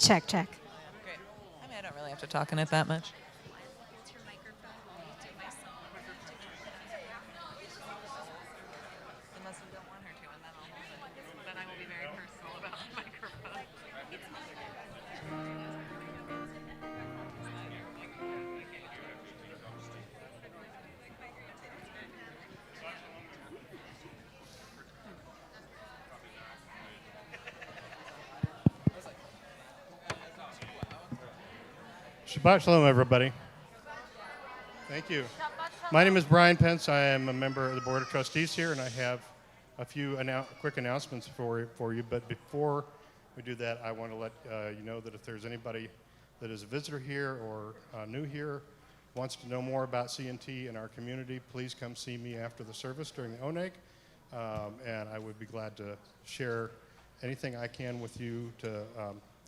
Check, check. Great. I mean, I don't really have to talk in it that much. Unless you don't want her to, and then I'll hold it. Then I will be very personal about the microphone. Shabbat Shalom, everybody. Thank you. My name is Brian Pence. I am a member of the Board of Trustees here, and I have a few quick announcements for you. But before we do that, I want to let you know that if there's anybody that is a visitor here or new here, wants to know more about CNT in our community, please come see me after the service during the ONEG, and I would be glad to share anything I can with you to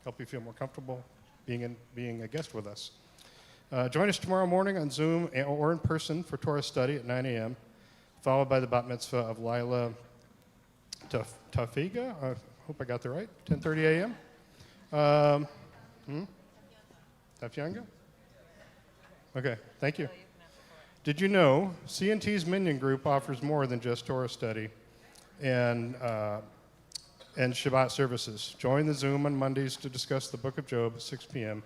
help you feel more comfortable being a guest with us. Join us tomorrow morning on Zoom or in person for Torah study at 9 a.m., followed by the bat mitzvah of Lila Tafiga. I hope I got that right. 10:30 a.m. Tafyanga? Okay, thank you. Did you know CNT's Minyan Group offers more than just Torah study and Shabbat services? Join the Zoom on Mondays to discuss the Book of Job at 6 p.m.,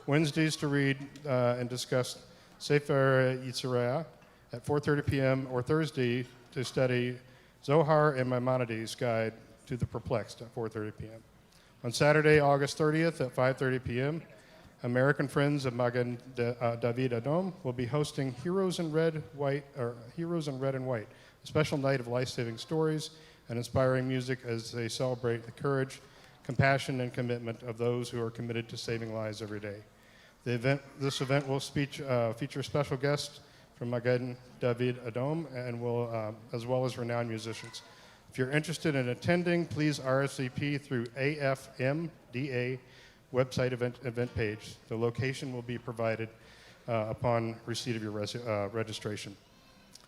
Wednesdays to read and discuss Sefer Yitzhak at 4:30 p.m., or Thursday to study Zohar and Maimonides' Guide to the Perplexed at 4:30 p.m. On Saturday, August 30th at 5:30 p.m., American Friends of Magen David Adom will be hosting Heroes in Red and White, a special night of life-saving stories and inspiring music as they celebrate the courage, compassion, and commitment of those who are committed to saving lives every day. This event will feature special guests from Magen David Adom and will, as well as renowned musicians. If you're interested in attending, please RSVP through AFMDA website event page. The location will be provided upon receipt of your registration.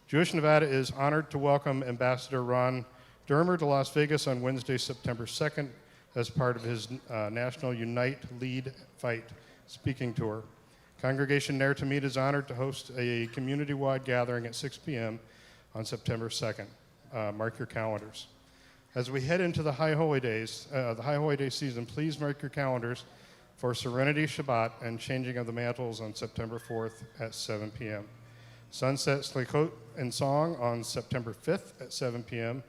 Jewish Nevada is honored to welcome Ambassador Ron Dermer to Las Vegas on Wednesday, September 2nd, as part of his National Unite, Lead, Fight speaking tour. Congregation Ner Tamid is honored to host a community-wide gathering at 6 p.m. on September 2nd. Mark your calendars. As we head into the High Holy Days, season, please mark your calendars for Serenity Shabbat and Changing of the Mantles on September 4th at 7 p.m. Sunset Slichot and Song on September 5th at 7 p.m.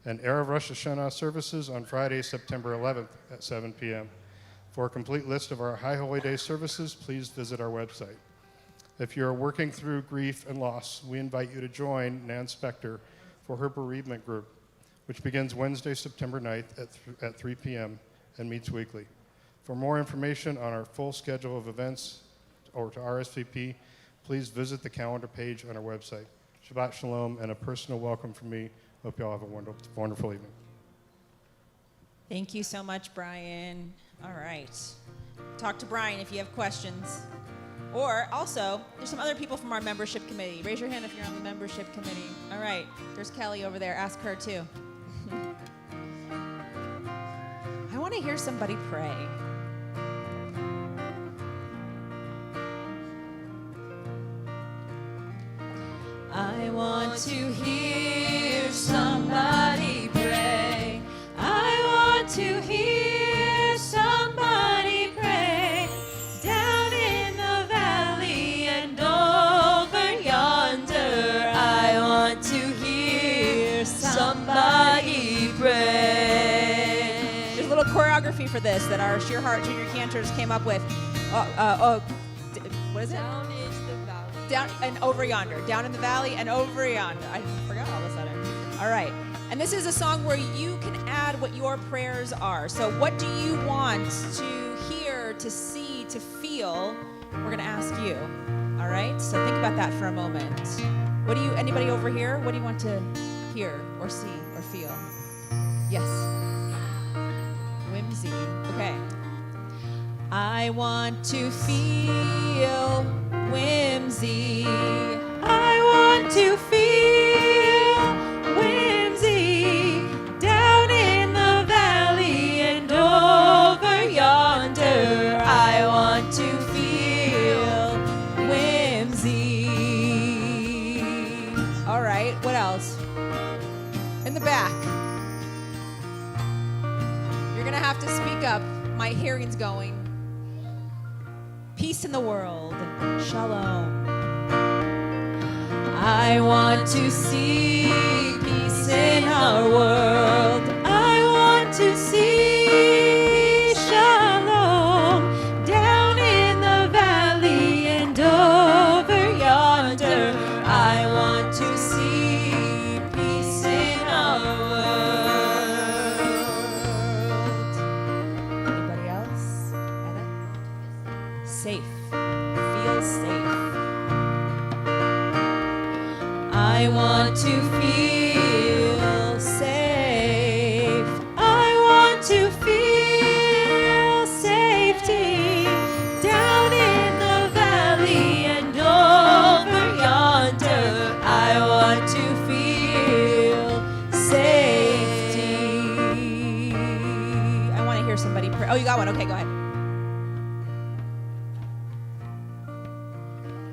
and Erev Rosh Hashanah services on Friday, September 11th at 7 p.m. For a complete list of our High Holy Day services, please visit our website. If you're working through grief and loss, we invite you to join Nan Spector for her bereavement group, which begins Wednesday, September 9th at 3 p.m. and meets weekly. For more information on our full schedule of events or to RSVP, please visit the calendar page on our website. Shabbat Shalom and a personal welcome from me. Hope you all have a wonderful evening. Thank you so much, Brian. All right. Talk to Brian if you have questions. Or also, there's some other people from our membership committee. Raise your hand if you're on the membership committee. All right. There's Kelly over there. Ask her too. I want to hear somebody pray. I want to hear somebody pray. I want to hear somebody pray. Down in the valley and over yonder, I want to hear somebody pray. There's a little choreography for this that our Sheer Heart Junior Cantors came up with. What is it? Down into the valley. Down and over yonder. Down in the valley and over yonder. I forgot all of a sudden. All right. And this is a song where you can add what your prayers are. So what do you want to hear, to see, to feel? We're going to ask you. All right? So think about that for a moment. Anybody over here, what do you want to hear or see or feel? Yes. Whimsy. Okay. I want to feel whimsy. I want to feel whimsy down in the valley and over yonder. All right, what else? In the back. You're going to have to speak up. My hearing's going. Peace in the world. Shalom. I want to see peace in our world. I want to see shalom down in the valley and over yonder. I want to see peace in our world. Anybody else? Anna? Safe. Feel safe. I want to feel safe. I want to feel safety down in the valley and over yonder. I want to feel safety. I want to hear somebody pray. Oh, you got one? Okay, go ahead.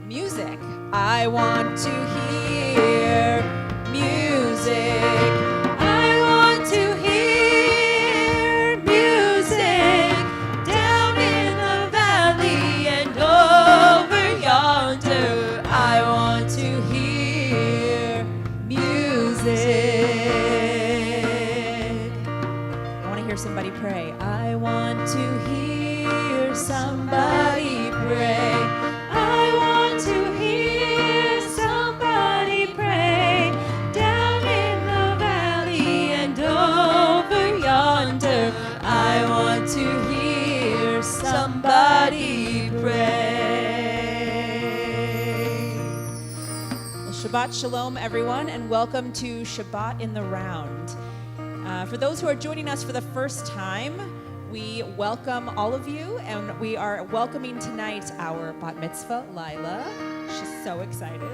Music. I want to hear music. I want to hear music down in the valley and over yonder. I want to hear music. I want to hear somebody pray. I want to hear somebody pray. I want to hear somebody pray down in the valley and over yonder. I want to hear somebody pray. Well, Shabbat Shalom, everyone, and welcome to Shabbat in the Round. For those who are joining us for the first time, we welcome all of you, and we are welcoming tonight our bat mitzvah, Lila. She's so excited.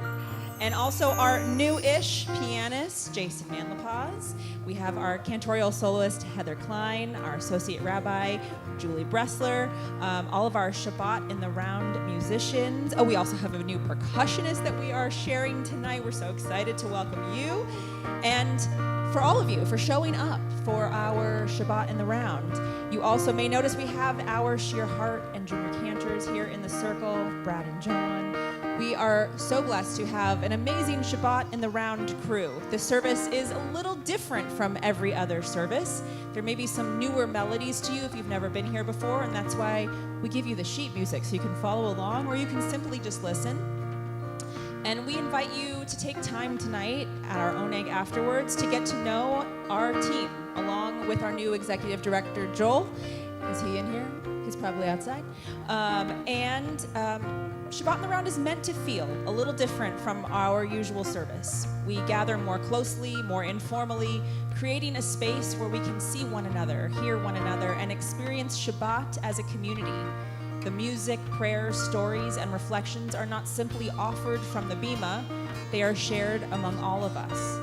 And also our new-ish pianist, Jason Manlapaz. We have our cantorial soloist, Heather Klein, our associate rabbi, Julie Bressler, all of our Shabbat in the Round musicians. Oh, we also have a new percussionist that we are sharing tonight. We're so excited to welcome you. And for all of you for showing up for our Shabbat in the Round. You also may notice we have our Sheer Heart and junior cantors here in the circle, Brad and John. We are so blessed to have an amazing Shabbat in the Round crew. The service is a little different from every other service. There may be some newer melodies to you if you've never been here before, and that's why we give you the sheet music so you can follow along, or you can simply just listen. And we invite you to take time tonight at our own egg afterwards to get to know our team, along with our new executive director, Joel. Is he in here? He's probably outside. Shabbat in the Round is meant to feel a little different from our usual service. We gather more closely, more informally, creating a space where we can see one another, hear one another, and experience Shabbat as a community. The music, prayers, stories, and reflections are not simply offered from the bima, they are shared among all of us.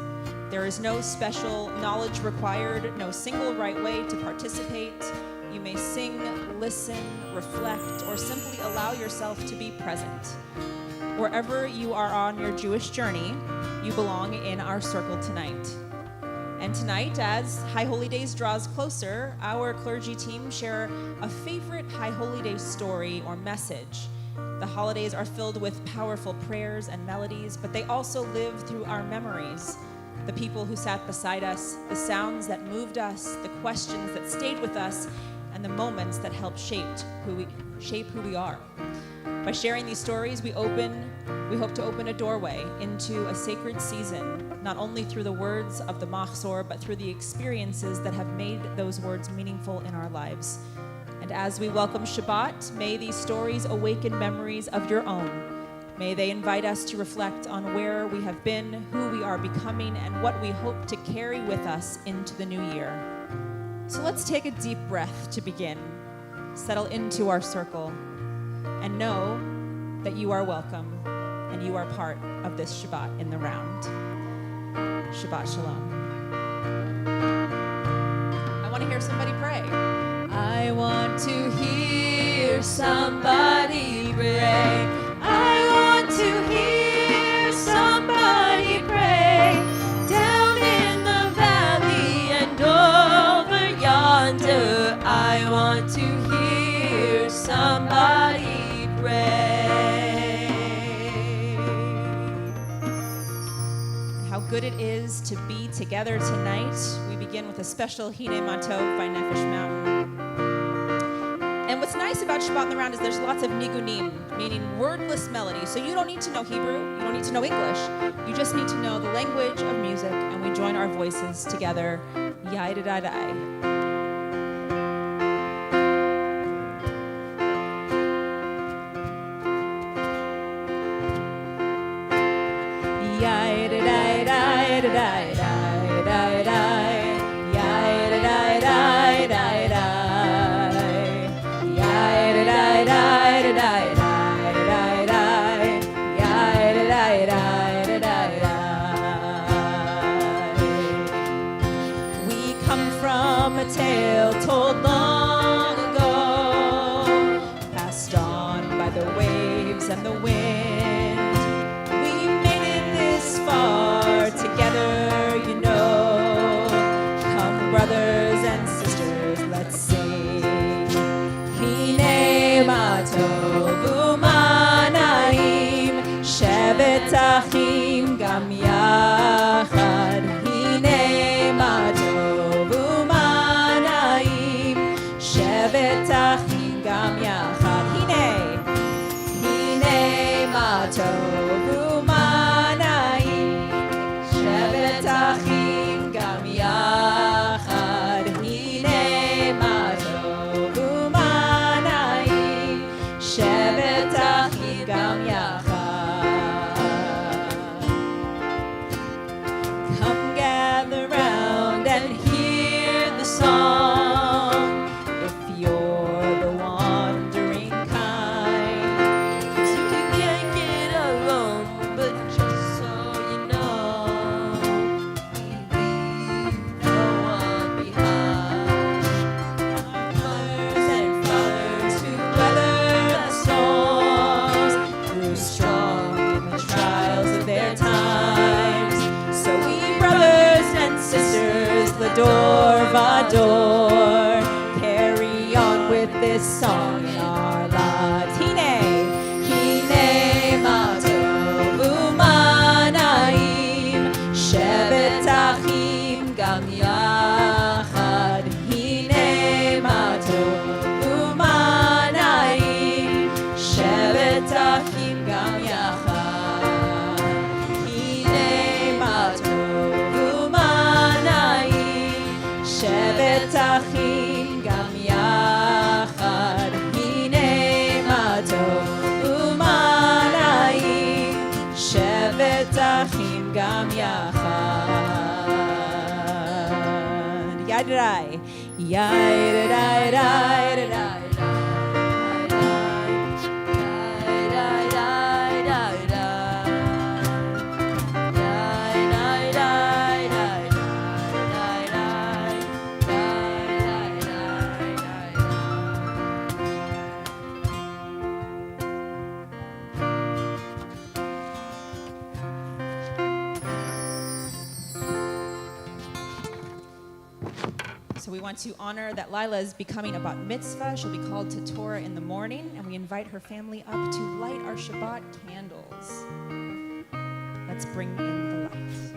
There is no special knowledge required, no single right way to participate. You may sing, listen, reflect, or simply allow yourself to be present. Wherever you are on your Jewish journey, you belong in our circle tonight. And tonight, as High Holy Days draws closer, our clergy team share a favorite High Holy Days story or message. The holidays are filled with powerful prayers and melodies, but they also live through our memories. The people who sat beside us, the sounds that moved us, the questions that stayed with us, and the moments that helped shape who we are. By sharing these stories, we hope to open a doorway into a sacred season, not only through the words of the Machzor, but through the experiences that have made those words meaningful in our lives. And as we welcome Shabbat, may these stories awaken memories of your own. May they invite us to reflect on where we have been, who we are becoming, and what we hope to carry with us into the new year. So let's take a deep breath to begin. Settle into our circle and know that you are welcome and you are part of this Shabbat in the Round. Shabbat Shalom. I want to hear somebody pray. I want to hear somebody pray. I want to hear somebody pray. how good it is to be together tonight. We begin with a special Hine Matov by Nefesh Mountain. And what's nice about Shabbat in the Round is there's lots of nigunim, meaning wordless melody. So you don't need to know Hebrew, you don't need to know English. You just need to know the language of music, and we join our voices together. Yai-da-da-dai. We come from a tale told long ago, passed on by the waves and the wind. We made it this far together, you know. Come, brothers and sisters, let's sing. Hine matov u'manaim, shevet achim gam yachad. Hine matov u'manaim, shevet achim gam yachad. Hine matov u'manaim, shevet achim gam yachad. Hine matov u'manaim, shevet achim gam yachad. Come gather round and hear the song, if you're the wandering kind. 'Cause you can't get alone, but just so you know, we leave no one behind. Mothers and fathers who weather the storms, grew strong in the trials of their times. So we brothers and sisters, Lador Vador, carry on with this song in our lives. Hine matov u'manaim, shevet achim gam yachad. Hine matov u'manaim, shevet achim gam yachad. Hine matov u'manaim, shevet achim gam yachad. Hine matov u'manaim, shevet achim gam yachad. Yai-da-dai, yai-da-dai-dai-da-dai. So we want to honor that Lila is becoming a bat mitzvah. She'll be called to Torah in the morning, and we invite her family up to light our Shabbat candles. Let's bring in the light.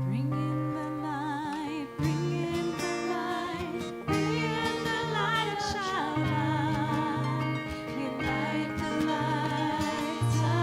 Bring in the light, bring in the light, bring in the light of Shabbat. We light the lights of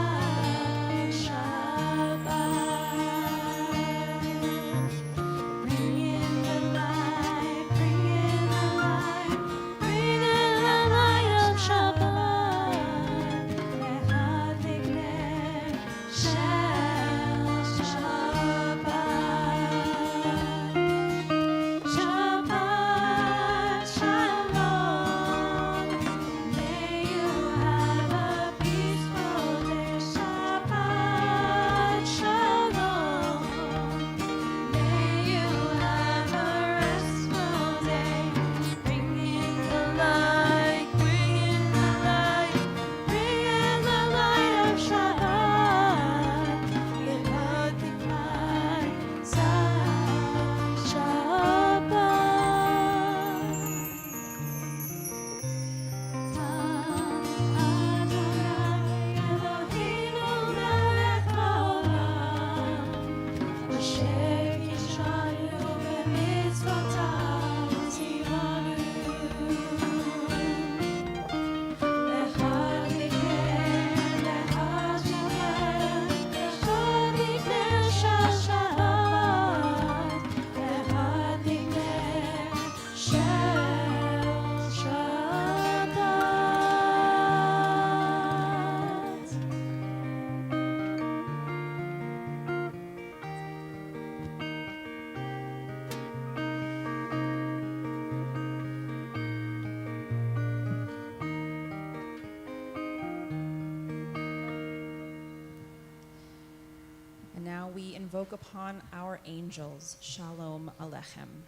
now we invoke upon our angels, Shalom Alechem.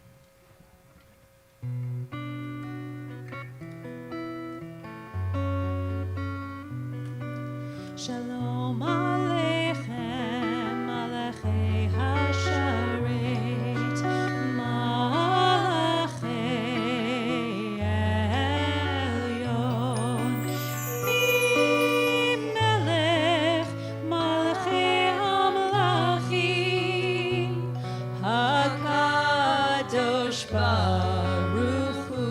Shalom Aleichem, Malachei Hasharet, Malachei Elyon, Mimelech, Malachei Hamlachim, HaKadosh Baruch Hu.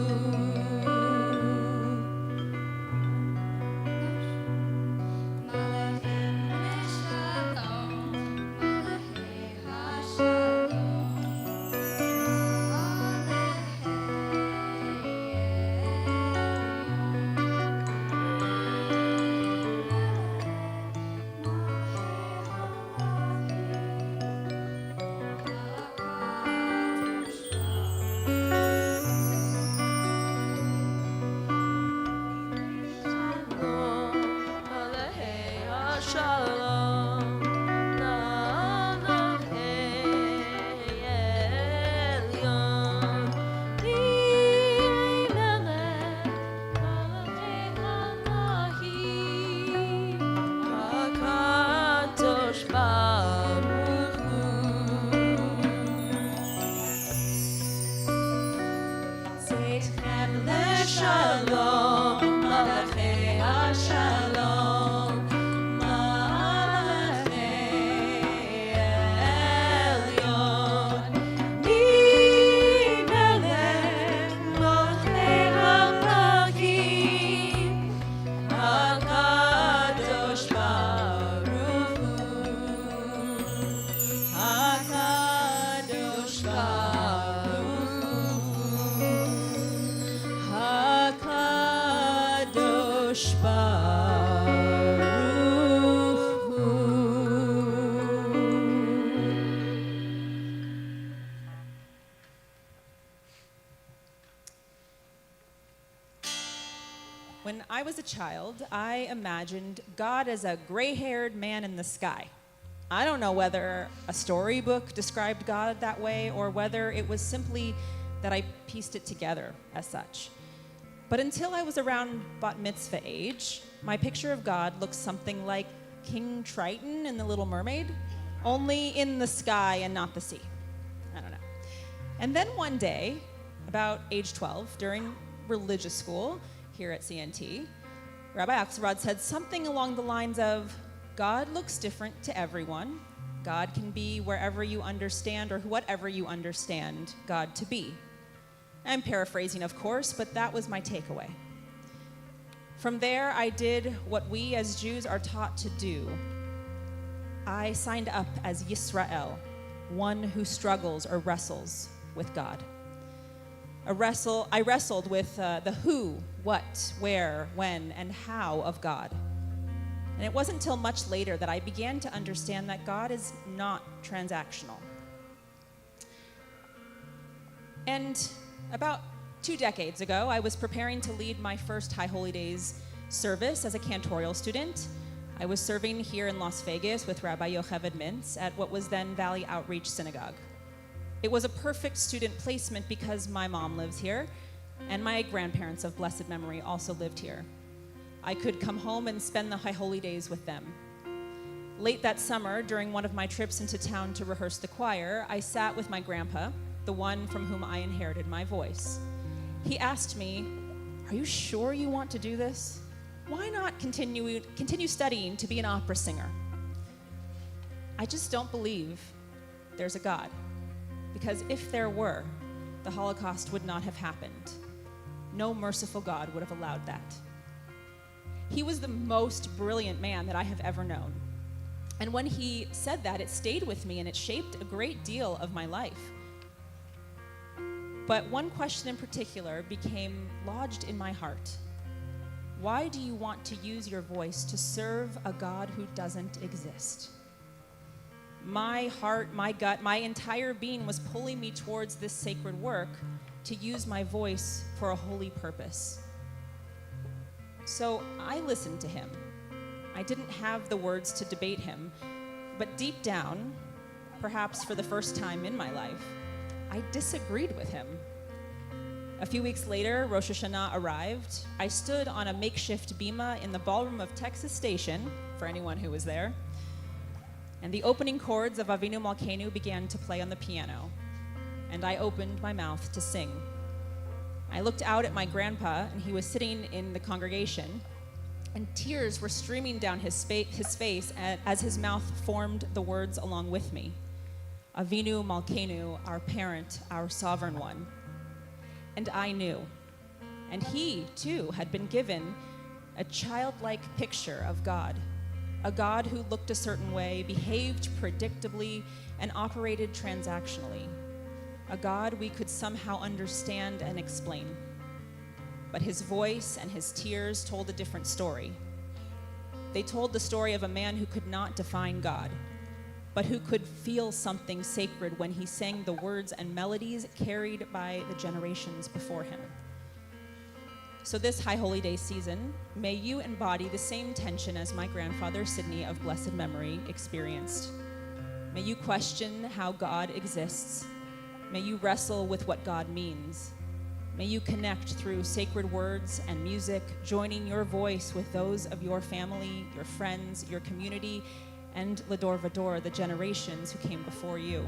When I was a child, I imagined God as a gray-haired man in the sky. I don't know whether a storybook described God that way or whether it was simply that I pieced it together as such. But until I was around bat mitzvah age, my picture of God looked something like King Triton in The Little Mermaid, only in the sky and not the sea. I don't know. And then one day, about age 12, during religious school here at CNT, Rabbi Axelrod said something along the lines of, God looks different to everyone. God can be wherever you understand or whatever you understand God to be. I'm paraphrasing, of course, but that was my takeaway. From there, I did what we as Jews are taught to do. I signed up as Yisrael, one who struggles or wrestles with God. I wrestled with the who, what, where, when, and how of God. And it wasn't until much later that I began to understand that God is not transactional. And about 2 decades ago, I was preparing to lead my first High Holy Days service as a cantorial student. I was serving here in Las Vegas with Rabbi Yocheved Mintz at what was then Valley Outreach Synagogue. It was a perfect student placement because my mom lives here, and my grandparents of blessed memory also lived here. I could come home and spend the High Holy Days with them. Late that summer, during one of my trips into town to rehearse the choir, I sat with my grandpa, the one from whom I inherited my voice. He asked me, "Are you sure you want to do this? Why not continue studying to be an opera singer?" I just don't believe there's a God. Because if there were, the Holocaust would not have happened. No merciful God would have allowed that. He was the most brilliant man that I have ever known. And when he said that, it stayed with me and it shaped a great deal of my life. But one question in particular became lodged in my heart. Why do you want to use your voice to serve a God who doesn't exist? My heart, my gut, my entire being was pulling me towards this sacred work to use my voice for a holy purpose. So I listened to him. I didn't have the words to debate him, But deep down, perhaps for the first time in my life, I disagreed with him. A few weeks later, Rosh Hashanah arrived. I stood on a makeshift bima in the ballroom of Texas Station, for anyone who was there, and the opening chords of Avinu Malkeinu began to play on the piano, and I opened my mouth to sing. I looked out at my grandpa, and he was sitting in the congregation, and tears were streaming down his face as his mouth formed the words along with me. Avinu Malkeinu, our parent, our sovereign one. And I knew. And he, too, had been given a childlike picture of God, a God who looked a certain way, behaved predictably, and operated transactionally, a God we could somehow understand and explain. But his voice and his tears told a different story. They told the story of a man who could not define God, but who could feel something sacred when he sang the words and melodies carried by the generations before him. So this High Holy Day season, may you embody the same tension as my grandfather, Sidney, of blessed memory, experienced. May you question how God exists. May you wrestle with what God means. May you connect through sacred words and music, joining your voice with those of your family, your friends, your community, and Lador Vador, the generations who came before you.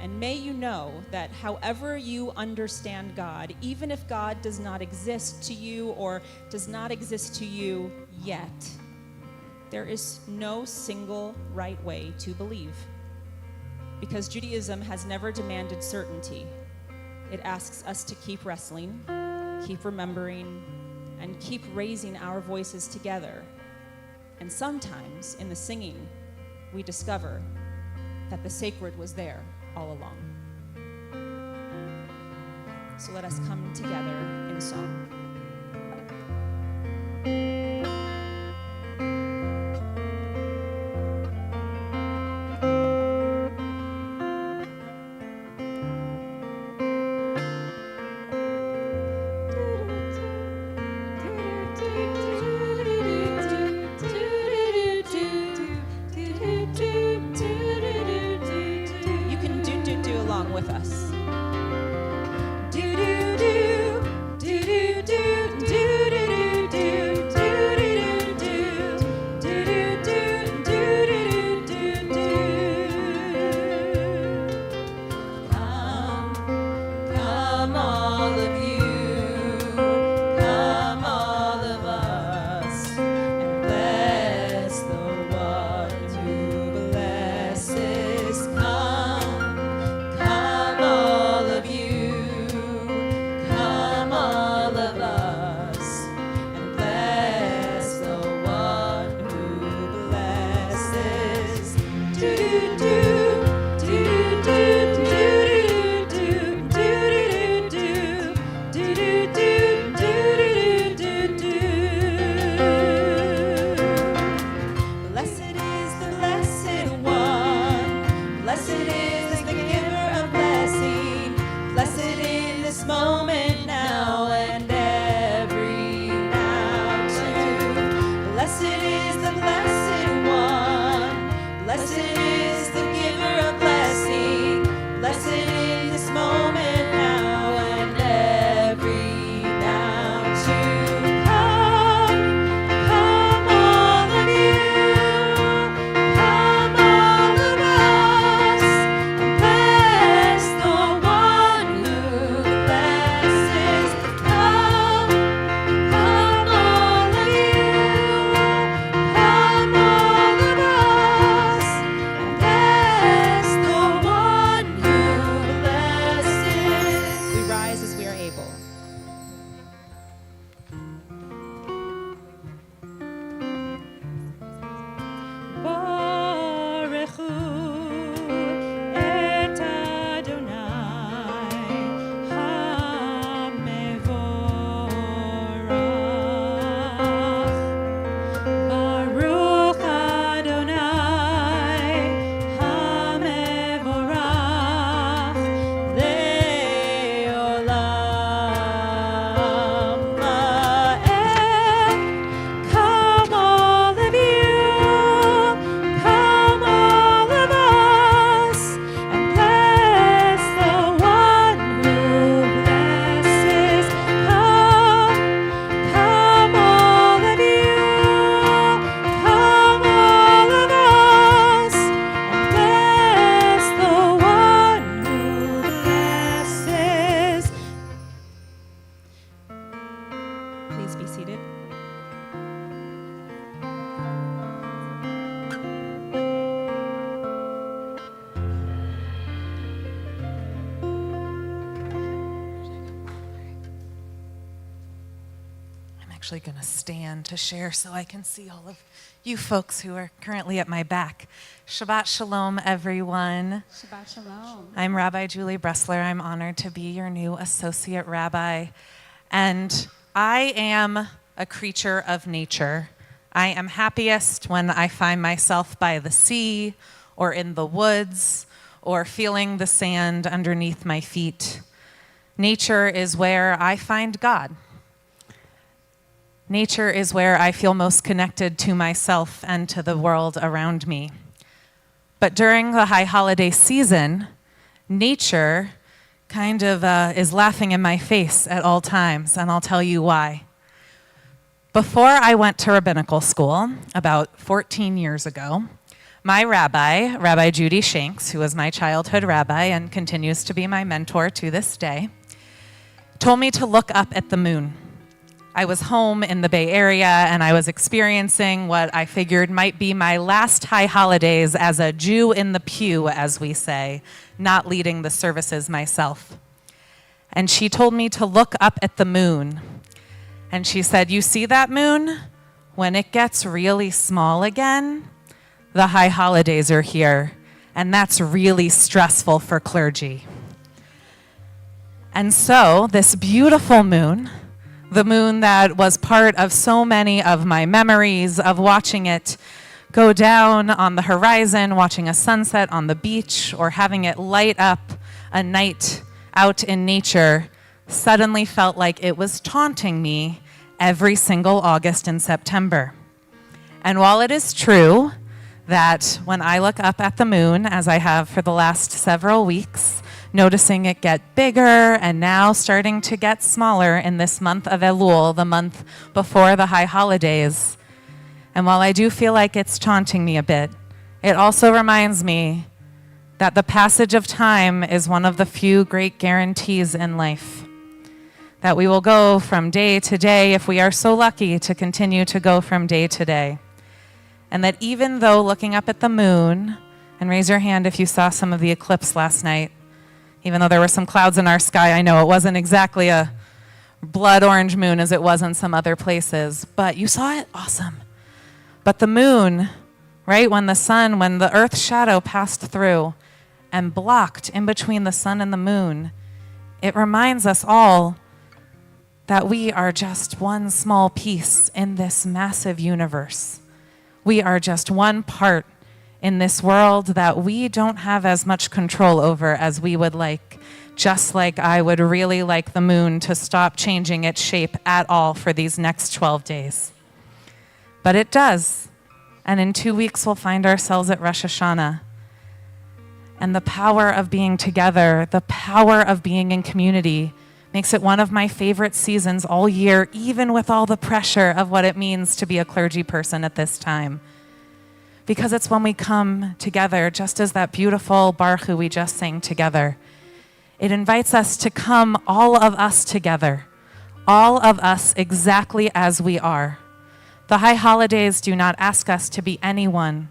And may you know that however you understand God, even if God does not exist to you or does not exist to you yet, there is no single right way to believe. Because Judaism has never demanded certainty. It asks us to keep wrestling, keep remembering, and keep raising our voices together. And sometimes, in the singing, we discover that the sacred was there all along. So let us come together in song. With us. Do do do do do do actually going to stand to share so I can see all of you folks who are currently at my back. Shabbat Shalom, everyone. Shabbat Shalom. I'm Rabbi Julie Bressler. I'm honored to be your new associate rabbi. And I am a creature of nature. I am happiest when I find myself by the sea or in the woods or feeling the sand underneath my feet. Nature is where I find God. Nature is where I feel most connected to myself and to the world around me. But during the high holiday season, nature kind of is laughing in my face at all times, and I'll tll you why. Before I went to rabbinical school, about 14 years ago, my rabbi, Rabbi Judy Shanks, who was my childhood rabbi and continues to be my mentor to this day, told me to look up at the moon. I was home in the Bay Area, and I was experiencing what I figured might be my last high holidays as a Jew in the pew, as we say, not leading the services myself. And she told me to look up at the moon. And she said, "You see that moon? When it gets really small again, the high holidays are here, and that's really stressful for clergy." And so this beautiful moon, the moon that was part of so many of my memories of watching it go down on the horizon, watching a sunset on the beach, or having it light up a night out in nature, suddenly felt like it was taunting me every single August and September. And while it is true that when I look up at the moon, as I have for the last several weeks, noticing it get bigger and now starting to get smaller in this month of Elul, the month before the high holidays. And while I do feel like it's taunting me a bit, it also reminds me that the passage of time is one of the few great guarantees in life. That we will go from day to day if we are so lucky to continue to go from day to day. And that even though looking up at the moon, and raise your hand if you saw some of the eclipse last night, even though there were some clouds in our sky, I know it wasn't exactly a blood orange moon as it was in some other places, but you saw it, awesome. But the moon, right, when the earth's shadow passed through and blocked in between the sun and the moon, it reminds us all that we are just one small piece in this massive universe. We are just one part in this world that we don't have as much control over as we would like, just like I would really like the moon to stop changing its shape at all for these next 12 days. But it does, and in 2 weeks we'll find ourselves at Rosh Hashanah. And the power of being together, the power of being in community, makes it one of my favorite seasons all year, even with all the pressure of what it means to be a clergy person at this time. Because it's when we come together, just as that beautiful Baruch Hu we just sang together. It invites us to come, all of us together, all of us exactly as we are. The high holidays do not ask us to be anyone,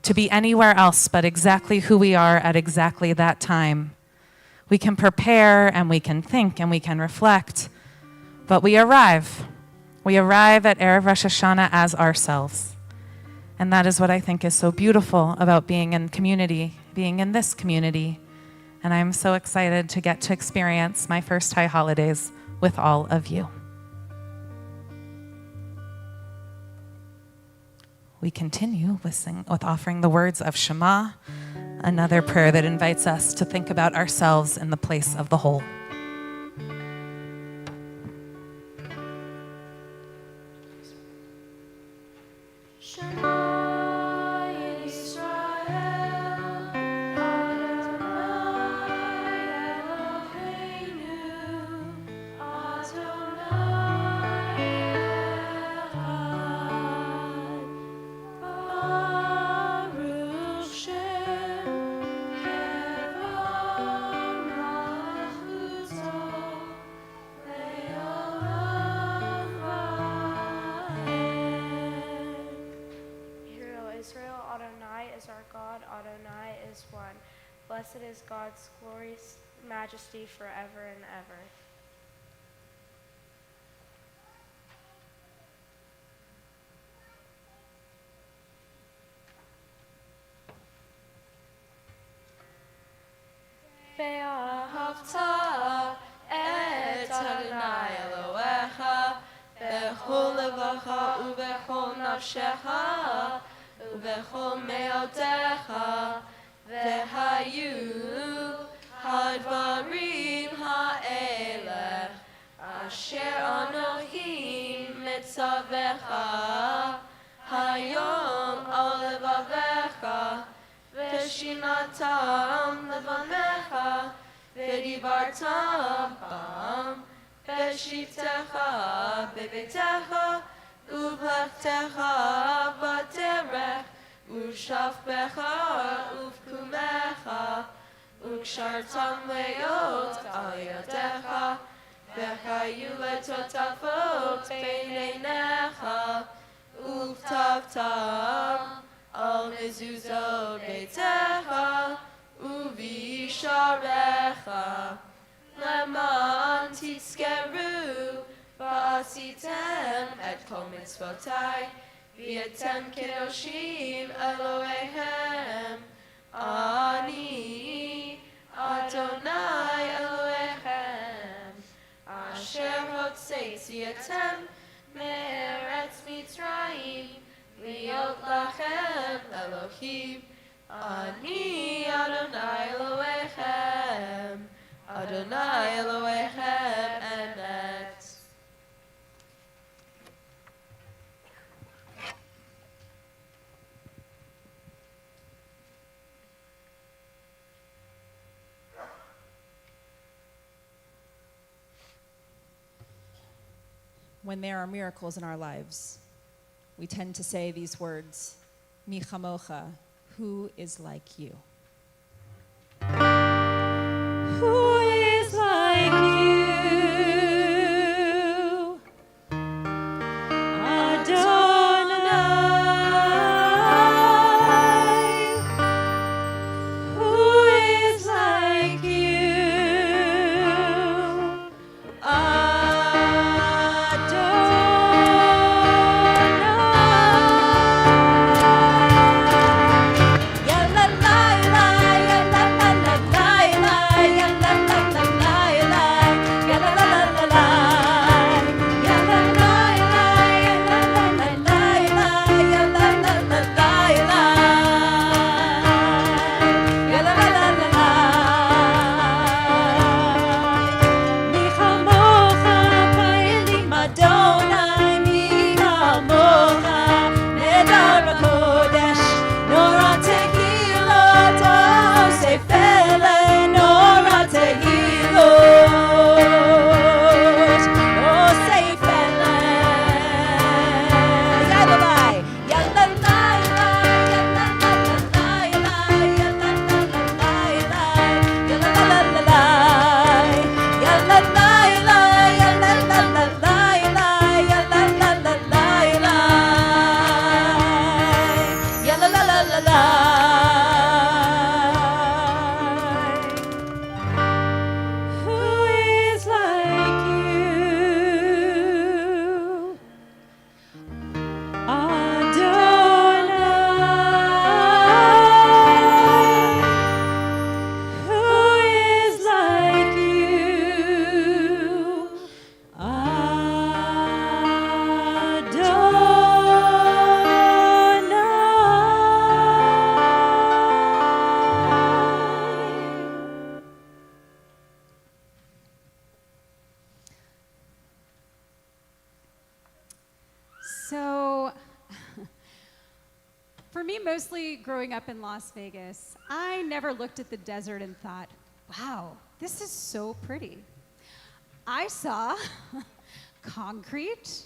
to be anywhere else but exactly who we are at exactly that time. We can prepare and we can think and we can reflect, but we arrive. We arrive at Erev Rosh Hashanah as ourselves. And that is what I think is so beautiful about being in community, being in this community. And I'm so excited to get to experience my first high holidays with all of you. We continue with offering the words of Shema, another prayer that invites us to think about ourselves in the place of the whole. Blessed is God's glorious majesty forever and ever. ואהבת את אדוני אלוהיך בכל לבך ובכל נפשך ובכל מאודך, והיו הדברים האלה אשר אנוכי מצווך היום על לבביך, ושינתם לבניך, ודיברתם בם בשבתך בביתך ובלכתך בדרך ושכבך ובקומך, וקשרתם להיות על ידיך, והיו לטוטפות בין עיניך, וכתבתם על מזוזות ביתך ובישעריך, למען תזכרו ועשיתם את כל מצוותי, והייתם קדושים אלוהיהם. אני אדוני אלוהיכם, אשר הוצאתי אתם מארץ מצרים, להיות לכם אלוהים. אני אדוני אלוהיכם, אדוני אלוהיכם אמת. When there are miracles in our lives, we tend to say these words, Mi chamocha, who is like you? Who is like you, Adonai? Who is like you, So, for me, mostly growing up in Las Vegas, I never looked at the desert and thought, wow, this is so pretty. I saw concrete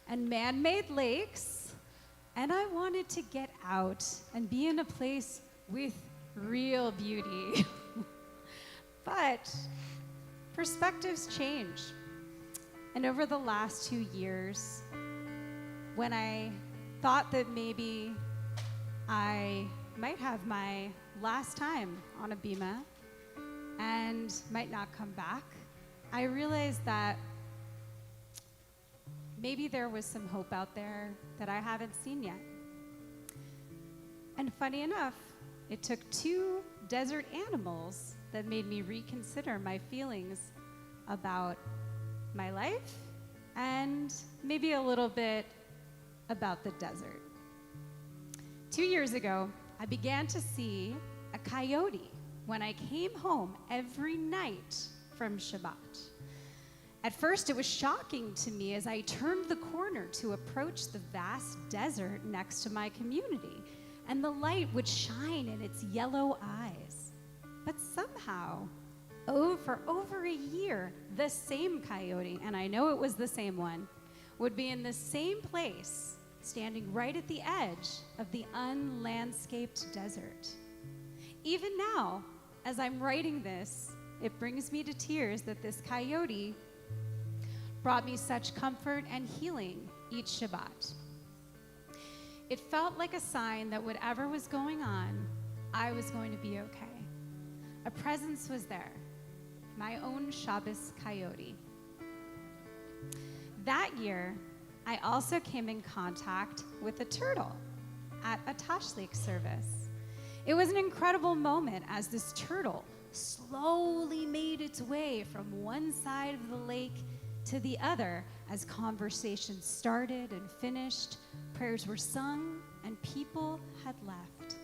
and man-made lakes, and I wanted to get out and be in a place with real beauty. But perspectives change. And over the last 2 years, when I thought that maybe I might have my last time on a bima and might not come back, I realized that maybe there was some hope out there that I haven't seen yet. And funny enough, It took 2 desert animals that made me reconsider my feelings about my life and maybe a little bit about the desert. 2 years ago, I began to see a coyote when I came home every night from Shabbat. At first, it was shocking to me as I turned the corner to approach the vast desert next to my community, and the light would shine in its yellow eyes. But somehow, for over a year, the same coyote, and I know it was the same one, would be in the same place, standing right at the edge of the unlandscaped desert. Even now, as I'm writing this, it brings me to tears that this coyote brought me such comfort and healing each Shabbat. It felt like a sign that whatever was going on, I was going to be okay. A presence was there, my own Shabbos coyote. That year, I also came in contact with a turtle at a Tashlich service. It was an incredible moment as this turtle slowly made its way from one side of the lake to the other as conversations started and finished, prayers were sung, and people had left.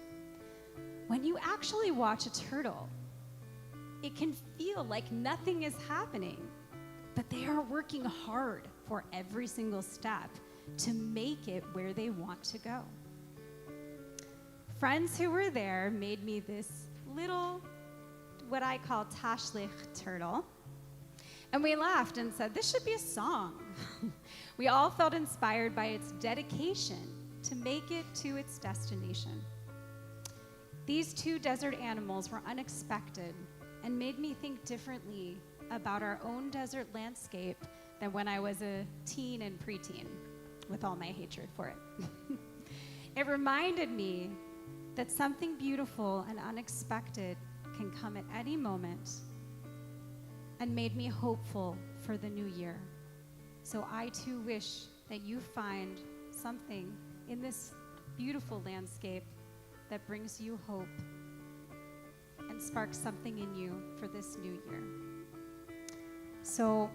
When you actually watch a turtle, it can feel like nothing is happening, but they are working hard for every single step to make it where they want to go. Friends who were there made me this little, what I call Tashlich turtle. And we laughed and said, this should be a song. We all felt inspired by its dedication to make it to its destination. These 2 desert animals were unexpected and made me think differently about our own desert landscape than when I was a teen and preteen, with all my hatred for it. It reminded me that something beautiful and unexpected can come at any moment, and made me hopeful for the new year. So I too wish that you find something in this beautiful landscape that brings you hope and sparks something in you for this new year. So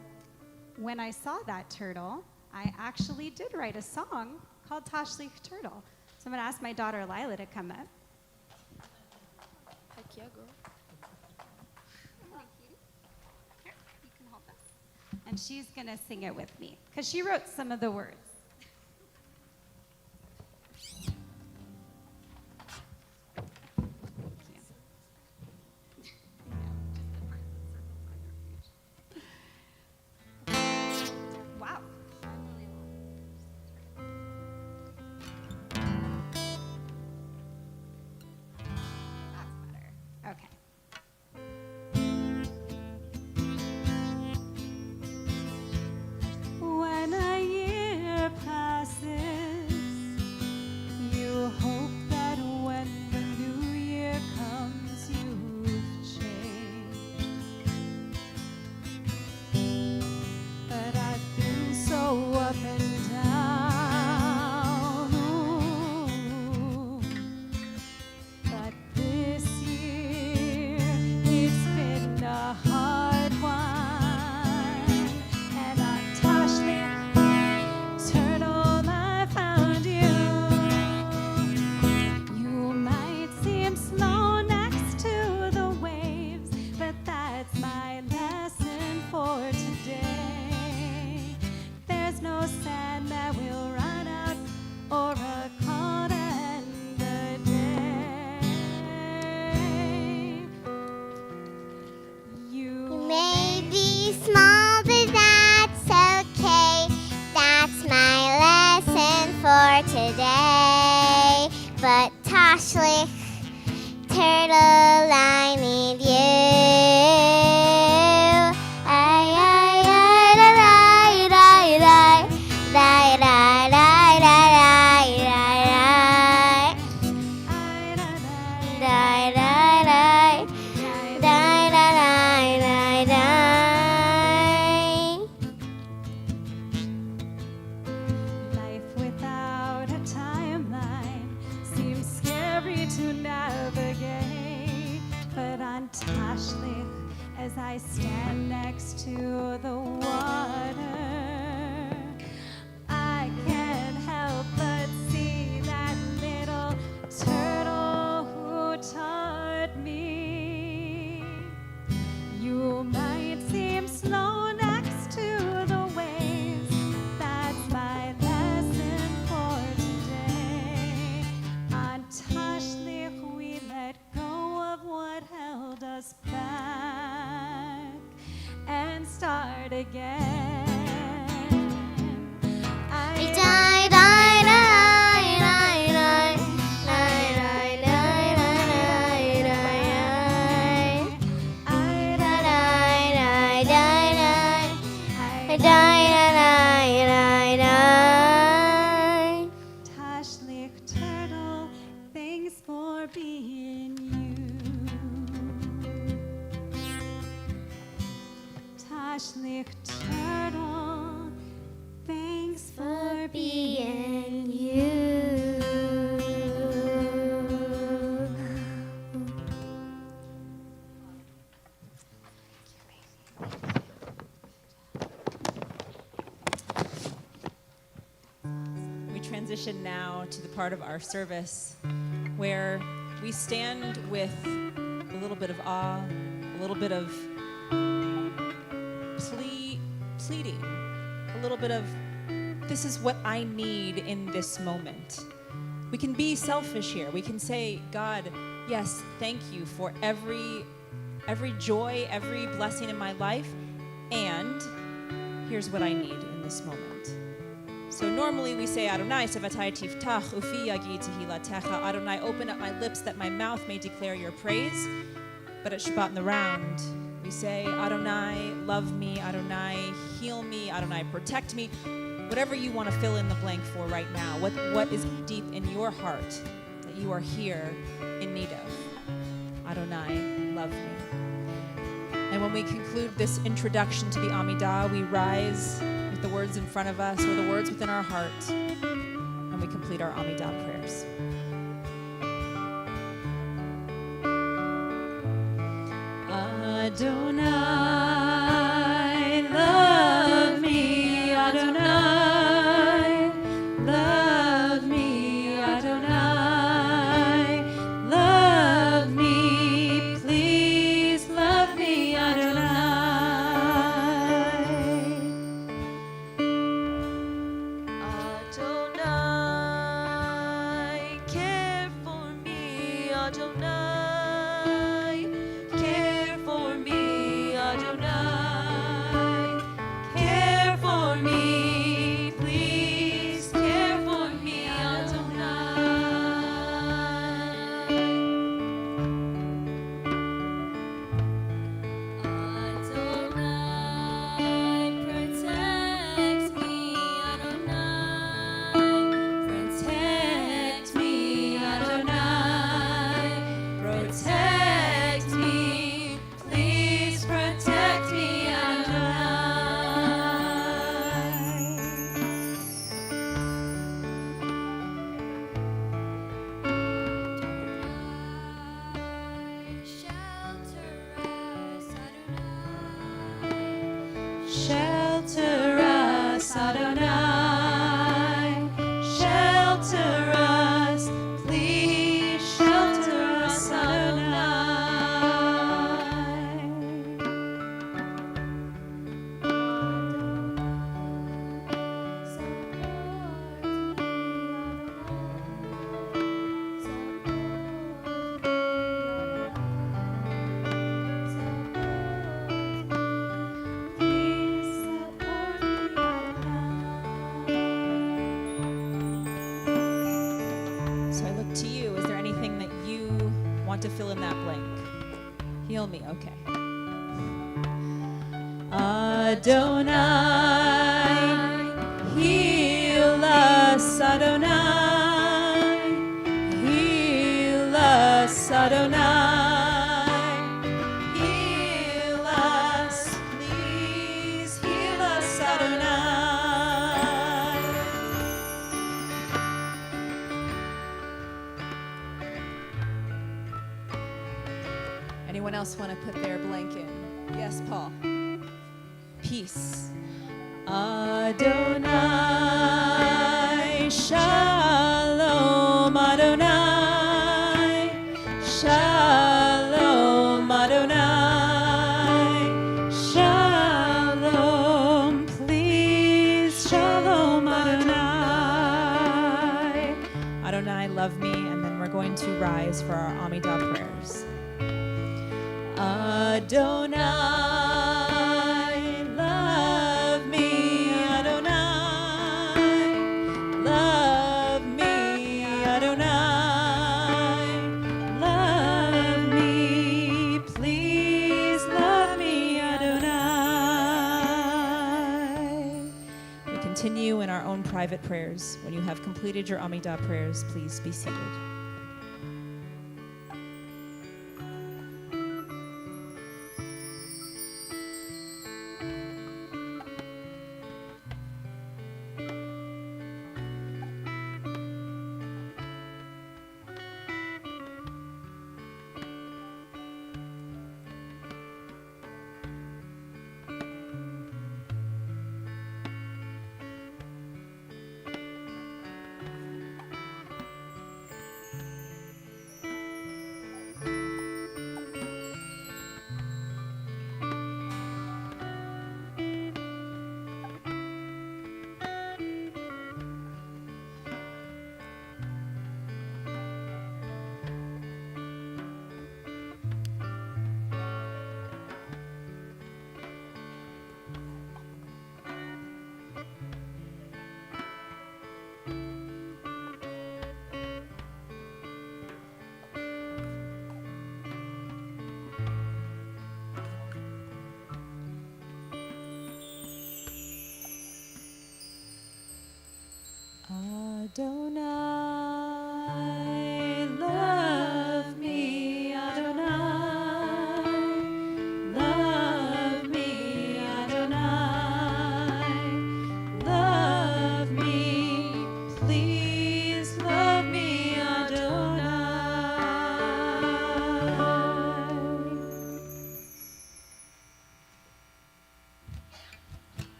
when I saw that turtle, I actually did write a song called Tashlich Turtle. So I'm gonna ask my daughter Lila to come up. Heck yeah, girl. Here, you can hold this. And she's gonna sing it with me, because she wrote some of the words. Wow. That's better. Okay. When a year passes, you hope that when the new year comes, you've changed. But I've been so up and down. Ooh. But this year, it's been a hard one. And on Tashlich Turtle, I found you. You might seem slow next to the waves, but that's my lesson for today. There's no sand that will run out or a call to end the day. You May be small, but that's okay. That's my lesson for today. But Tashlich Turtle, I need you. Ay, ay, ay, da, da, da, da, da, da, da, da, da, da, da, da, da, da, da. Life without a timeline seems scary to navigate. But on Tashlich, as I stand next to the water, I can't help but see that little turtle who taught me. You might seem slow next to the waves. That's my lesson for today. On Tashlich, we let go of what held us back and start again. Die, die, die, die, die, die, die, die, die, die. Tashlich turtle, thanks for being you. Tashlich turtle, thanks for being you. We transition now to the part of our service where we stand with a little bit of awe, a little bit of pleading, a little bit of, this is what I need in this moment. We can be selfish here. We can say, God, yes, thank you for every joy, every blessing in my life, and here's what I need in this moment. So normally we say, Adonai, sevatai tiftach, ufi yagi tehilatecha. Adonai, open up my lips that my mouth may declare your praise. But at Shabbat in the round, we say, Adonai, love me. Adonai, heal me. Adonai, protect me. Whatever you want to fill in the blank for right now. What is deep in your heart that you are here in need of? Adonai, love me. And when we conclude this introduction to the Amidah, we rise with the words in front of us or the words within our heart, and we complete our Amidah prayers. Adonai, love me, Adonai, love me, Adonai, love me, please love me, Adonai. Adonai, care for me, Adonai, care for me, Adonai, care for me, please care for me, Adonai, protect me, Adonai, protect me, Adonai, protect me, please protect me, Shelter us, Adonai. Shelter us, please shelter us, Adonai. So I look to you. Is there anything that you want to fill in that blank? Heal me, okay. Adonai, heal us, Adonai, heal us, Adonai, heal us, please heal us, Adonai. Anyone else want to put their blank in? Yes, Paul. Peace. Adonai, Shalom, Adonai, Shalom, Adonai, Shalom, please, Shalom, Adonai. Adonai, love me, and then we're going to rise for our Amidah prayers. Adonai, love me, Adonai, love me, Adonai, love me, please love me, Adonai. We continue in our own private prayers. When you have completed your Amidah prayers, please be seated. Adonai, love me, Adonai, love me, Adonai, love me, please love me, Adonai.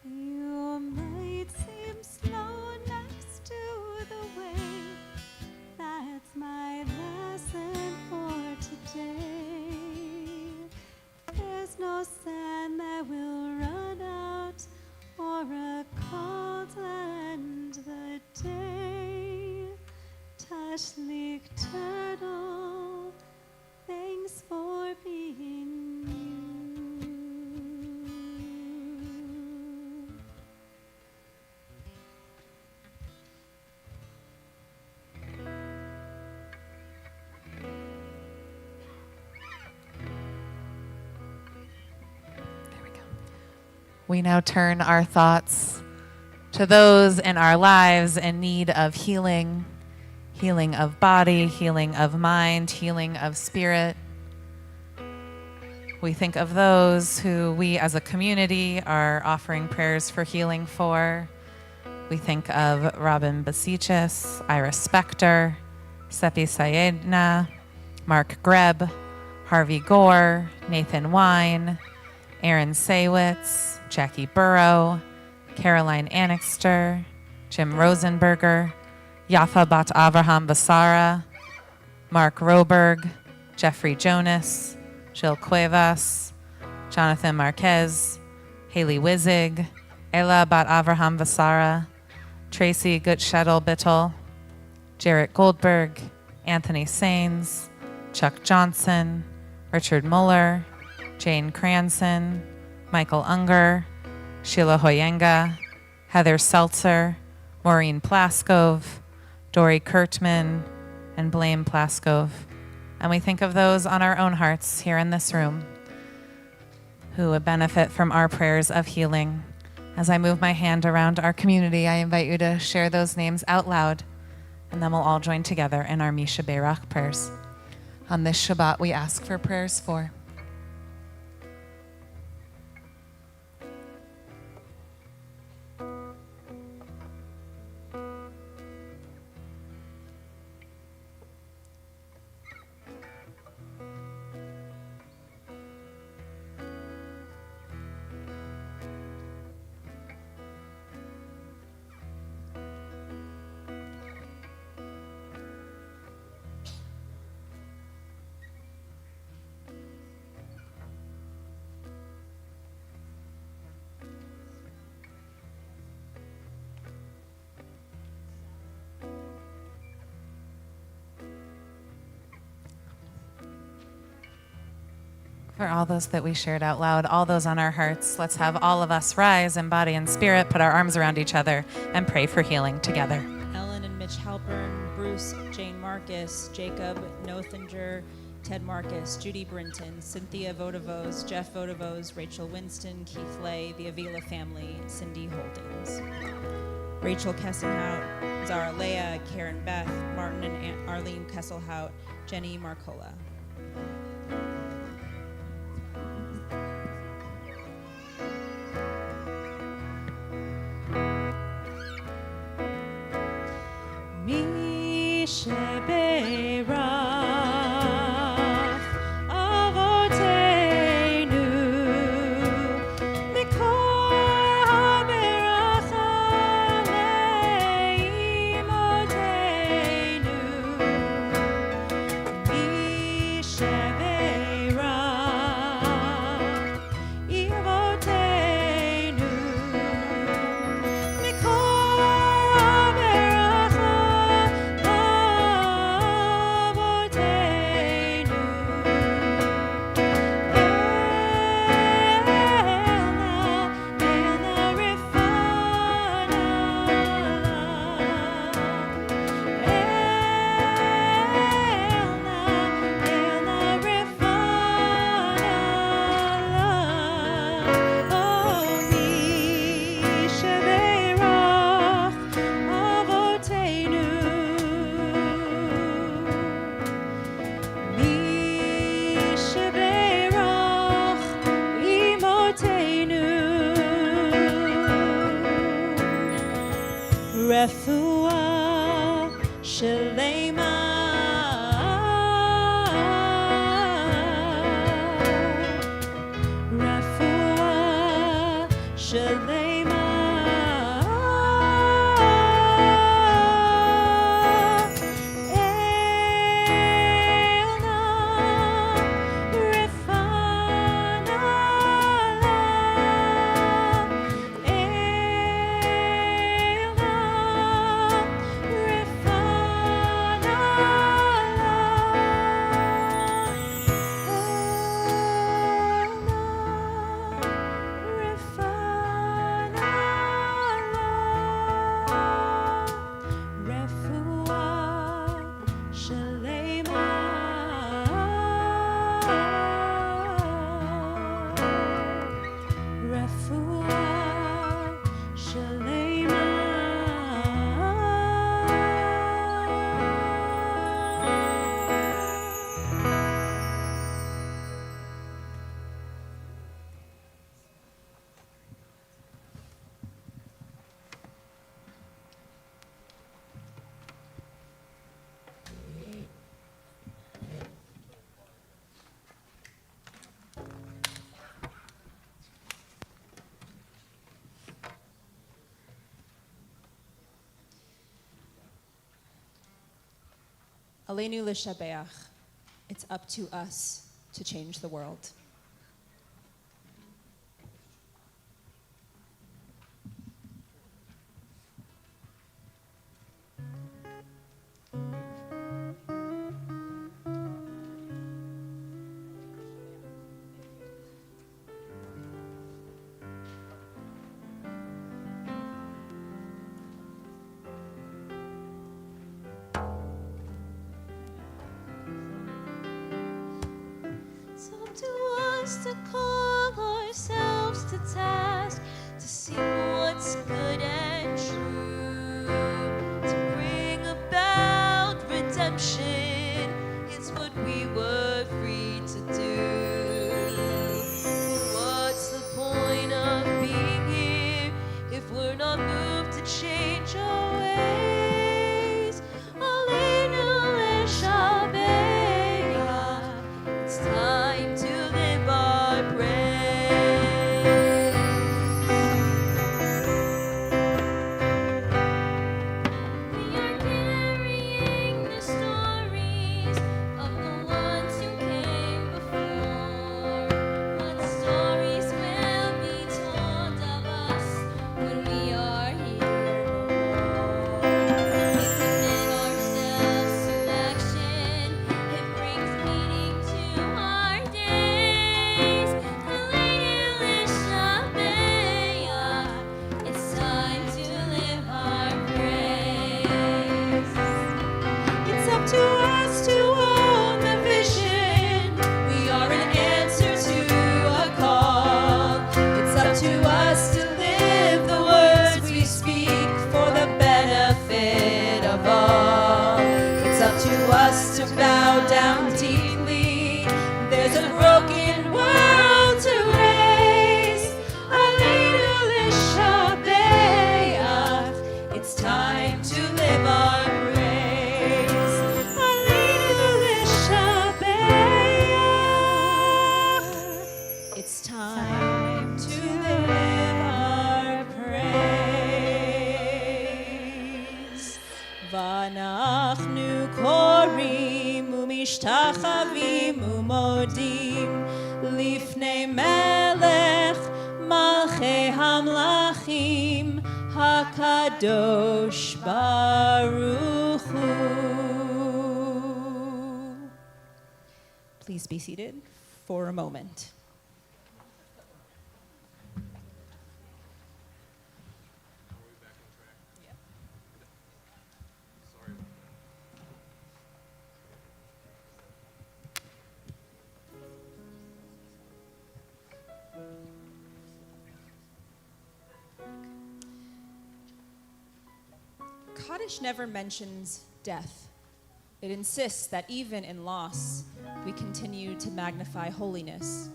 You might seem slow next to the way. That's my lesson for today. There's no sand that will run out or a call to end the day. Tashlik turtle, thanks for being you. We now turn our thoughts to those in our lives in need of healing, healing of body, healing of mind, healing of spirit. We think of those who we as a community are offering prayers for healing for. We think of Robin Basichis, Iris Spector, Sepi Sayedna, Mark Greb, Harvey Gore, Nathan Wine, Aaron Saywitz, Jackie Burrow, Caroline Annixter, Jim Rosenberger, Yafa Bat Avraham Basara, Mark Roberg, Jeffrey Jonas, Jill Cuevas, Jonathan Marquez, Haley Wizig, Ella Bat Avraham Basara, Tracy Gutschettel Bittel, Jarrett Goldberg, Anthony Sains, Chuck Johnson, Richard Muller, Jane Cranson, Michael Unger, Sheila Hoyenga, Heather Seltzer, Maureen Plaskov, Dory Kurtman, and Blaine Plaskov. And we think of those on our own hearts here in this room who would benefit from our prayers of healing. As I move my hand around our community, I invite you to share those names out loud, and then we'll all join together in our Misha Beirach prayers. On this Shabbat, we ask for prayers for For all those that we shared out loud, all those on our hearts, let's have all of us rise in body and spirit, put our arms around each other, and pray for healing together. Ellen and Mitch Halpern, Bruce, Jane Marcus, Jacob Nothinger, Ted Marcus, Judy Brinton, Cynthia Vodovos, Jeff Vodovos, Rachel Winston, Keith Lay, the Avila family, Cindy Holdings. Rachel Kessenhout, Zara Leah, Karen Beth, Martin and Arlene Kesselhout, Jenny Marcola. Mi sheberach avoteinu mikol haberacha leimoteinu. Mi sheberach avoteinu mikol haberacha Refuah Shalema. Refuah Shalema. Elna Refana Aleinu l'shabeach. It's up to us to change the world. It's up to us to call ourselves to task, to see what's good and true, to bring about redemption. It's what we were free to do. What's the point of being here if we're not moved to change our ways? Aleinu l'shabeach. It's time to live our praise. We are carrying the story bowed down deeply. There's a broken world to raise. Aleinu l'shabeach. It's time to live our praise. Aleinu l'shabeach. It's time to live our praise. Vanachnu korim umishtachavim umodim lifnei melech malchei hamlachim hakadosh baruch hu. Please be seated for a moment. Kaddish never mentions death. It insists that even in loss, we continue to magnify holiness.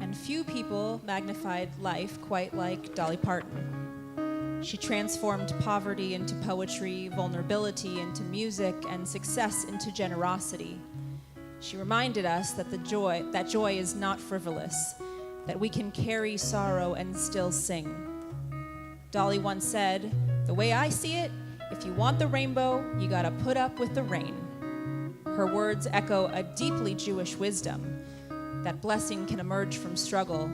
And few people magnified life quite like Dolly Parton. She transformed poverty into poetry, vulnerability into music, and success into generosity. She reminded us that joy is not frivolous, that we can carry sorrow and still sing. Dolly once said, "The way I see it, if you want the rainbow, you gotta put up with the rain." Her words echo a deeply Jewish wisdom that blessing can emerge from struggle,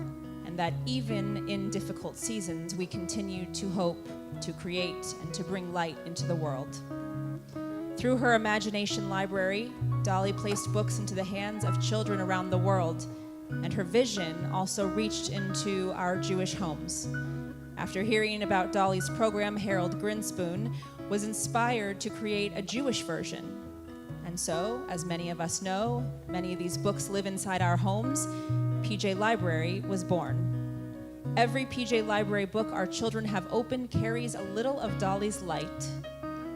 and that even in difficult seasons, we continue to hope, to create, and to bring light into the world. Through her imagination library, Dolly placed books into the hands of children around the world, and her vision also reached into our Jewish homes. After hearing about Dolly's program, Harold Grinspoon was inspired to create a Jewish version. And so, as many of us know, many of these books live inside our homes. PJ Library was born. Every PJ Library book our children have opened carries a little of Dolly's light,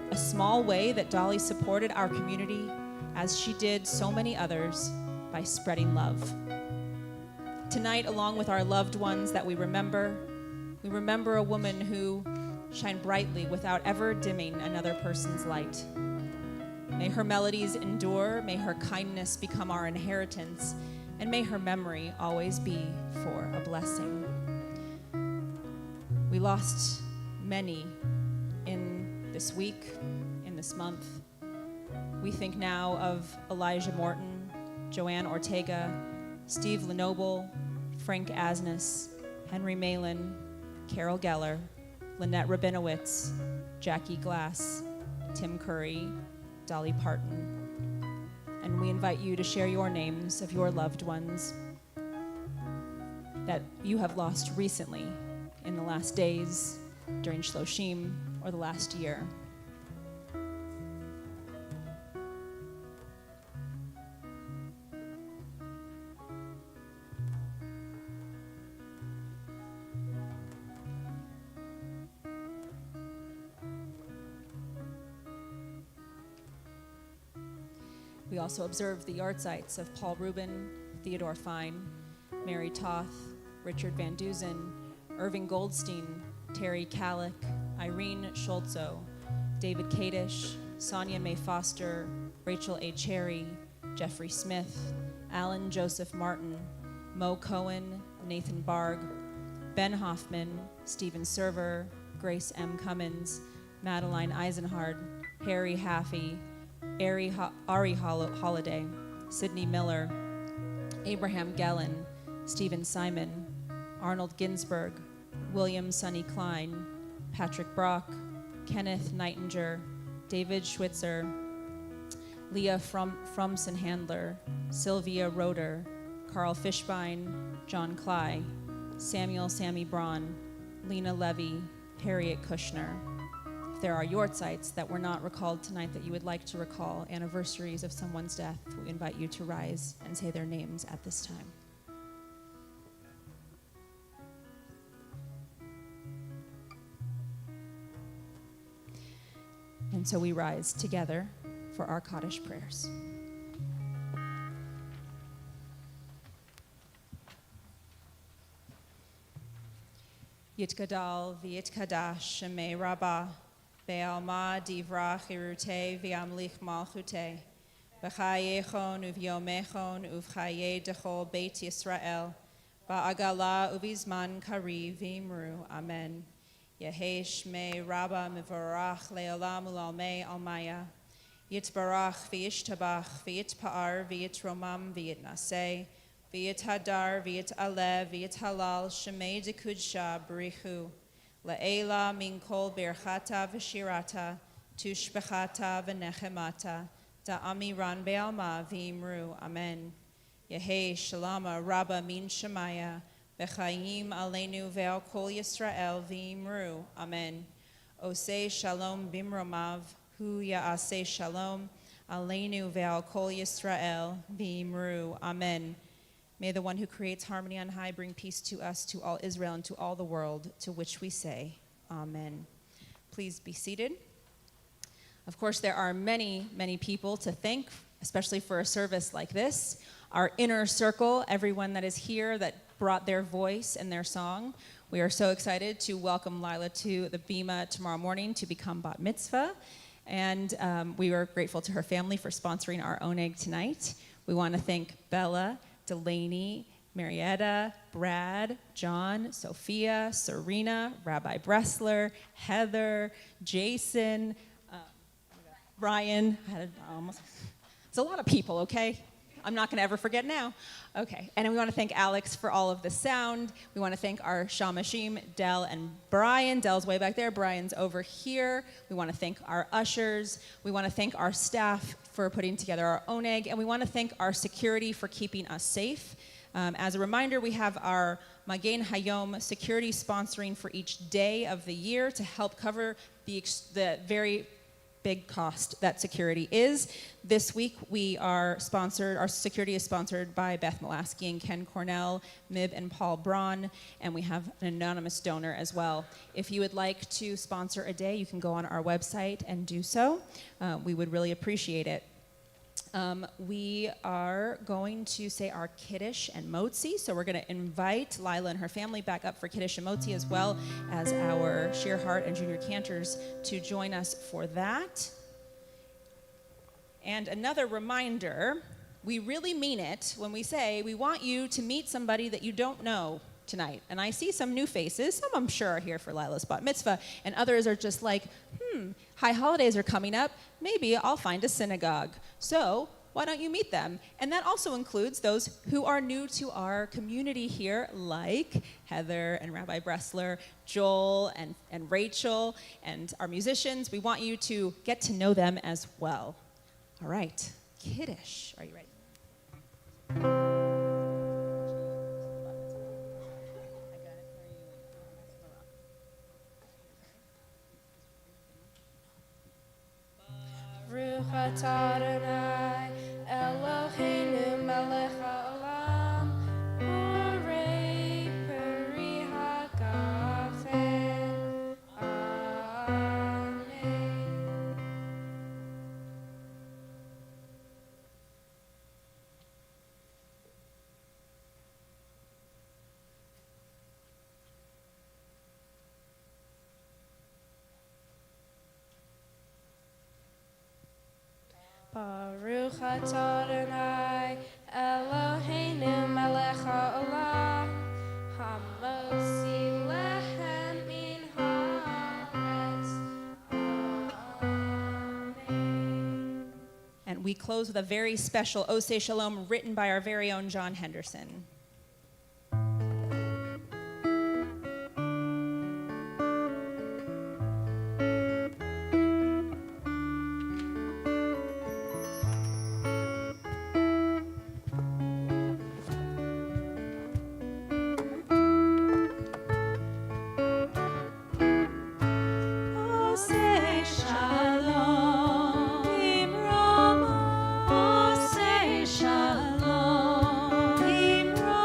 a small way that Dolly supported our community, as she did so many others, by spreading love. Tonight, along with our loved ones that we remember a woman who shined brightly without ever dimming another person's light. May her melodies endure, may her kindness become our inheritance, and may her memory always be for a blessing. We lost many in this week, in this month. We think now of Elijah Morton, Joanne Ortega, Steve Lenoble, Frank Asness, Henry Malin, Carol Geller, Lynette Rabinowitz, Jackie Glass, Tim Curry, Dolly Parton. And we invite you to share your names of your loved ones that you have lost recently in the last days, during Shloshim, or the last year. We also observed the yahrzeits of Paul Rubin, Theodore Fine, Mary Toth, Richard Van Dusen, Irving Goldstein, Terry Kallick, Irene Scholzo, David Kadish, Sonia Mae Foster, Rachel A. Cherry, Jeffrey Smith, Alan Joseph Martin, Mo Cohen, Nathan Barg, Ben Hoffman, Stephen Server, Grace M. Cummins, Madeline Eisenhard, Harry Haffey, Ari Holiday, Sidney Miller, Abraham Gellin, Stephen Simon, Arnold Ginsberg, William Sonny Klein, Patrick Brock, Kenneth Nightinger, David Schwitzer, Leah Fromson Handler, Sylvia Roeder, Carl Fishbein, John Cly, Samuel Sammy Braun, Lena Levy, Harriet Kushner. If there are yahrzeits that were not recalled tonight that you would like to recall, anniversaries of someone's death, we invite you to rise and say their names at this time. And so we rise together for our Kaddish prayers. Yitgadal v'yitkadash shemei Rabbah, ve'alma divra chirute v'amlich malchute, v'chayechon uv'yomechon uv'chaye dechol beit Yisrael, ba'agala uv'izman kari v'imru. Amen. Yehei shmei Rabbah mivorach le'olam u'lalmei almaya, Yitbarach v'yishtabach v'yitpa'ar v'yitromam v'yitnaseh, v'yithadar v'yitalev v'yithalal shemei dekudsha b'richu, la'ela min kol birchata v'shirata, tushbechata v'nechemata, da'amiran be'alma v'imru. Amen. Yehei shalama Rabbah min shemaya, v'chayim aleinu ve'al kol Yisrael v'imru. Amen. Osei shalom bimromav, Hu ya'aseh shalom, aleinu ve'al kol Yisrael v'imru. Amen. May the one who creates harmony on high bring peace to us, to all Israel, and to all the world, to which we say, Amen. Please be seated. Of course, there are many, many people to thank, especially for a service like this. Our inner circle, everyone that is here that brought their voice and their song. We are so excited to welcome Lila to the Bima tomorrow morning to become bat mitzvah. And we are grateful to her family for sponsoring our oneg tonight. We want to thank Bella, Delaney, Marietta, Brad, John, Sophia, Serena, Rabbi Bressler, Heather, Jason, Brian. It's a lot of people, okay? I'm not going to ever forget now. Okay, and we want to thank Alex for all of the sound. We want to thank our shamashim, Dell and Brian. Dell's way back there. Brian's over here. We want to thank our ushers. We want to thank our staff for putting together our oneg, and we want to thank our security for keeping us safe. As a reminder, we have our Magen Hayom security sponsoring for each day of the year to help cover the very big cost that security is. This week we are sponsored, our security is sponsored by Beth Molaski and Ken Cornell, Mib and Paul Braun, and we have an anonymous donor as well. If you would like to sponsor a day, you can go on our website and do so. We would really appreciate it. We are going to say our Kiddush and Motzi, so we're going to invite Lila and her family back up for Kiddush and Motzi, as well as our Sheer Heart and Junior Cantors to join us for that. And another reminder, we really mean it when we say we want you to meet somebody that you don't know tonight. And I see some new faces. Some I'm sure are here for Lila's bat mitzvah, and others are just like, high holidays are coming up. Maybe I'll find a synagogue. So why don't you meet them? And that also includes those who are new to our community here, like Heather and Rabbi Bressler, Joel and Rachel, and our musicians. We want you to get to know them as well. All right, Kiddush. Are you ready? Baruch atah Adonai, Eloheinu melech haolam, borei peri hagafen. Amen. Baruch atah Adonai, Eloheinu melech haolam, hamotzi lechem min haaretz. Amen. And we close with a very special Oseh Shalom written by our very own John Henderson. Oseh shalom imrama, Oseh shalom imrama.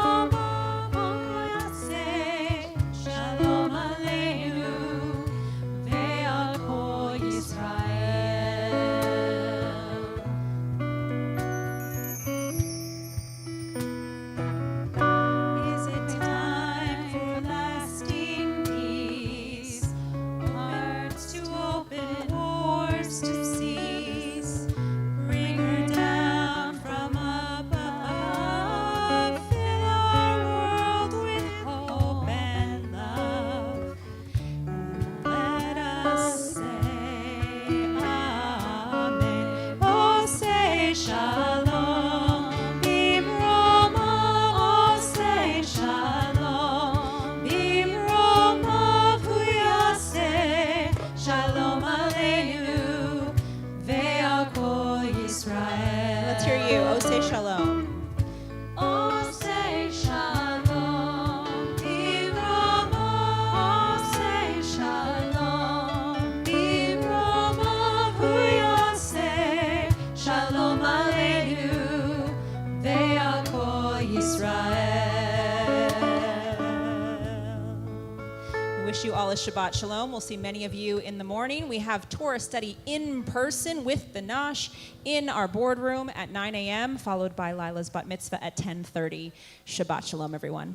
wish you all a Shabbat Shalom. We'll see many of you in the morning. We have Torah study in person with the Nosh in our boardroom at 9 a.m., followed by Lila's Bat Mitzvah at 10:30. Shabbat Shalom, everyone.